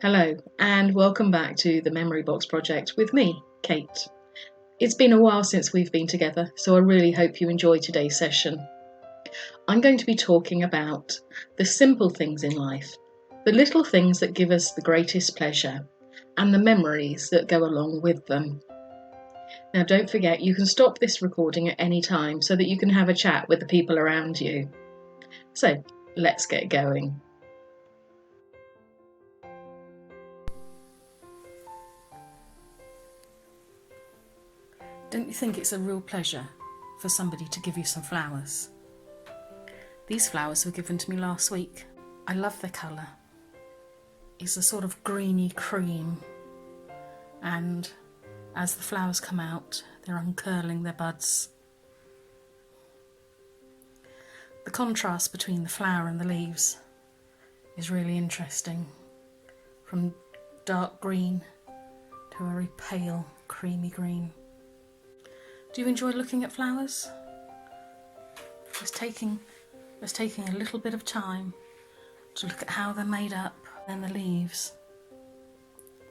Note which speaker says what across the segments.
Speaker 1: Hello, and welcome back to the Memory Box Project with me, Kate. It's been a while since we've been together, so I really hope you enjoy today's session. I'm going to be talking about the simple things in life, the little things that give us the greatest pleasure, and the memories that go along with them. Now, don't forget, you can stop this recording at any time so that you can have a chat with the people around you. So, let's get going.
Speaker 2: Don't you think it's a real pleasure for somebody to give you some flowers? These flowers were given to me last week. I love their colour. It's a sort of greeny cream, and as the flowers come out, they're uncurling their buds. The contrast between the flower and the leaves is really interesting, from dark green to a very pale, creamy green. Do you enjoy looking at flowers? Just taking a little bit of time to look at how they're made up, and the leaves.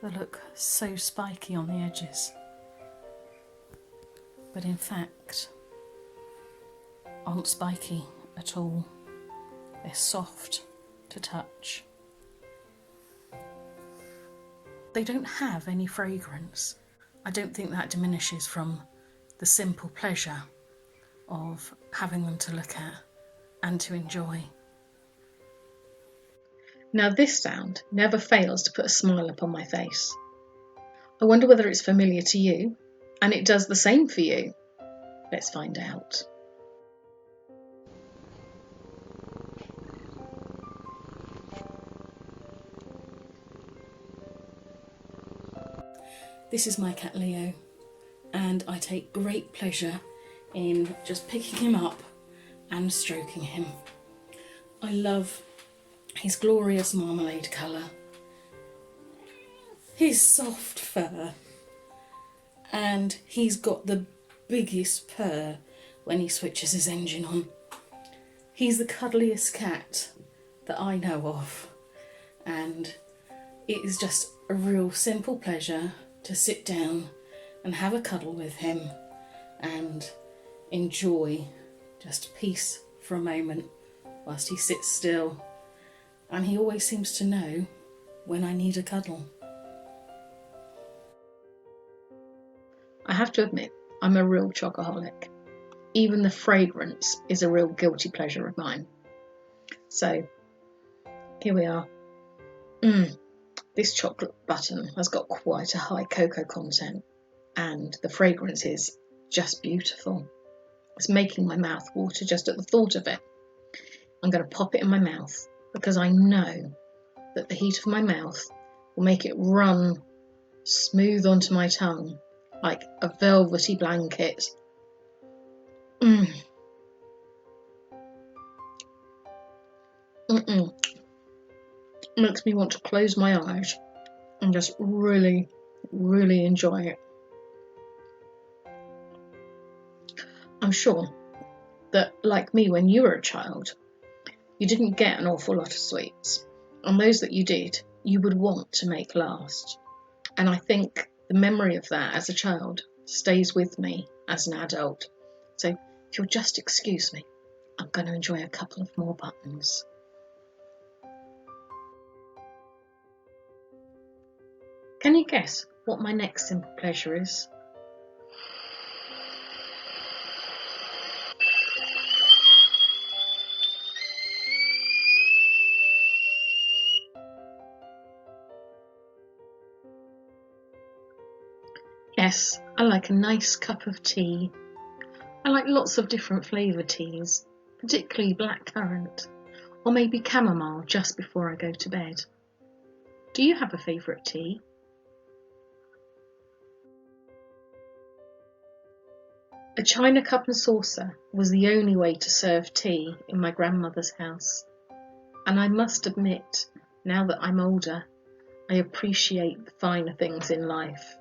Speaker 2: They look so spiky on the edges, but in fact aren't spiky at all. They're soft to touch. They don't have any fragrance. I don't think that diminishes from the simple pleasure of having them to look at and to enjoy.
Speaker 1: Now, this sound never fails to put a smile upon my face. I wonder whether it's familiar to you, and it does the same for you. Let's find out.
Speaker 2: This is my cat Leo, and I take great pleasure in just picking him up and stroking him. I love his glorious marmalade colour, his soft fur, and he's got the biggest purr when he switches his engine on. He's the cuddliest cat that I know of, and it is just a real simple pleasure to sit down and have a cuddle with him and enjoy just peace for a moment whilst he sits still. And he always seems to know when I need a cuddle.
Speaker 1: I have to admit, I'm a real chocoholic. Even the fragrance is a real guilty pleasure of mine. So, here we are. This chocolate button has got quite a high cocoa content, and the fragrance is just beautiful. It's making my mouth water just at the thought of it. I'm going to pop it in my mouth because I know that the heat of my mouth will make it run smooth onto my tongue like a velvety blanket. Makes me want to close my eyes and just really, really enjoy it. I'm sure that, like me, when you were a child, you didn't get an awful lot of sweets, and those that you did, you would want to make last. And I think the memory of that as a child stays with me as an adult. So if you'll just excuse me, I'm going to enjoy a couple of more buttons. Can you guess what my next simple pleasure is? Yes, I like a nice cup of tea. I like lots of different flavoured teas, particularly blackcurrant, or maybe chamomile just before I go to bed. Do you have a favourite tea? A china cup and saucer was the only way to serve tea in my grandmother's house. And I must admit, now that I'm older, I appreciate the finer things in life.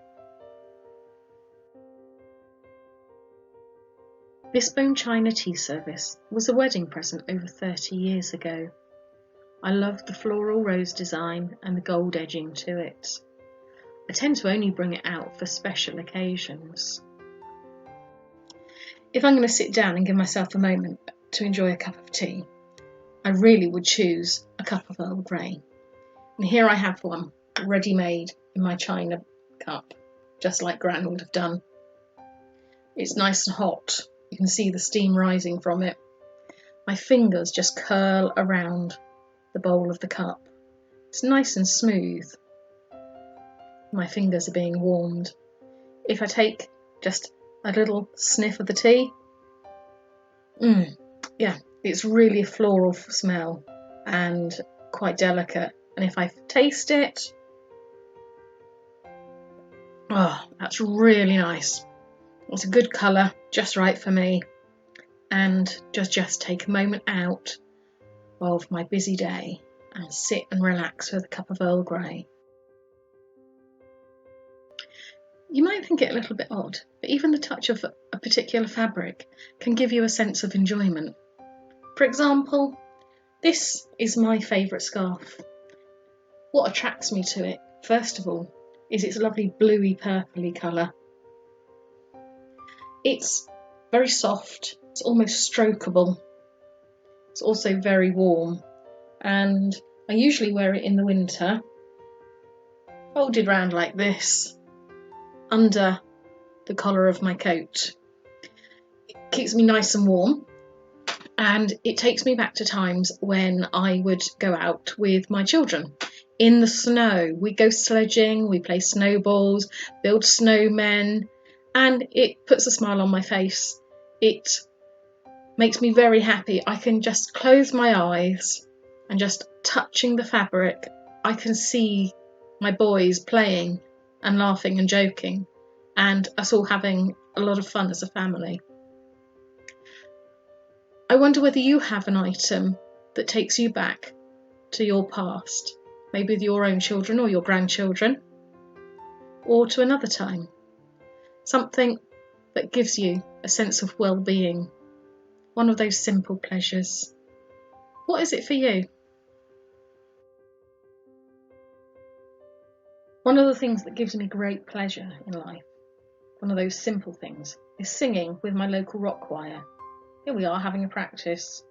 Speaker 1: This bone china tea service was a wedding present over 30 years ago. I love the floral rose design and the gold edging to it. I tend to only bring it out for special occasions. If I'm going to sit down and give myself a moment to enjoy a cup of tea, I really would choose a cup of Earl Grey. And here I have one, ready-made in my china cup, just like Gran would have done. It's nice and hot. You can see the steam rising from it. My fingers just curl around the bowl of the cup. It's nice and smooth. My fingers are being warmed. If I take just a little sniff of the tea, yeah, it's really a floral smell and quite delicate. And if I taste it, that's really nice. It's a good colour, just right for me. And just take a moment out of my busy day and sit and relax with a cup of Earl Grey. You might think it a little bit odd, but even the touch of a particular fabric can give you a sense of enjoyment. For example, this is my favourite scarf. What attracts me to it, first of all, is its lovely bluey purpley colour. It's very soft, it's almost strokeable. It's also very warm, and I usually wear it in the winter, folded round like this, under the collar of my coat. It keeps me nice and warm, and it takes me back to times when I would go out with my children in the snow. We go sledging, we play snowballs, build snowmen, and it puts a smile on my face. It makes me very happy. I can just close my eyes and just touching the fabric, I can see my boys playing and laughing and joking, and us all having a lot of fun as a family. I wonder whether you have an item that takes you back to your past, maybe with your own children or your grandchildren, or to another time. Something that gives you a sense of well-being, one of those simple pleasures. What is it for you? One of the things that gives me great pleasure in life, one of those simple things, is singing with my local rock choir. Here we are having a practice.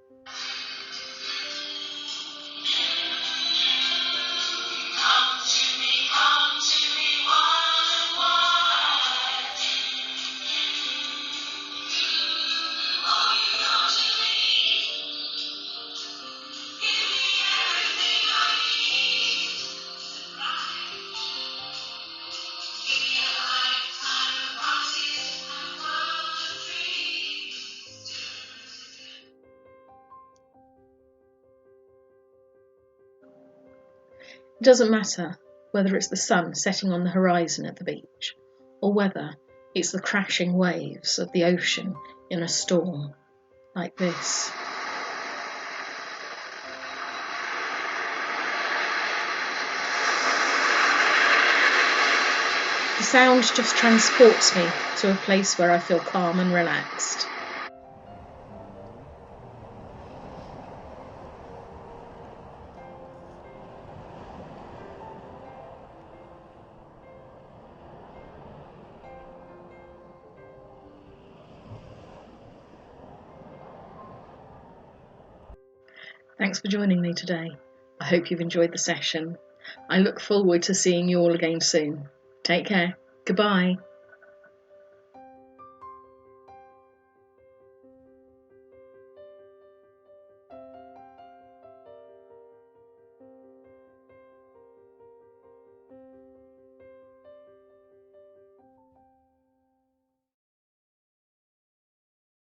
Speaker 1: It doesn't matter whether it's the sun setting on the horizon at the beach, or whether it's the crashing waves of the ocean in a storm like this. The sound just transports me to a place where I feel calm and relaxed. Thanks for joining me today. I hope you've enjoyed the session. I look forward to seeing you all again soon. Take care. Goodbye.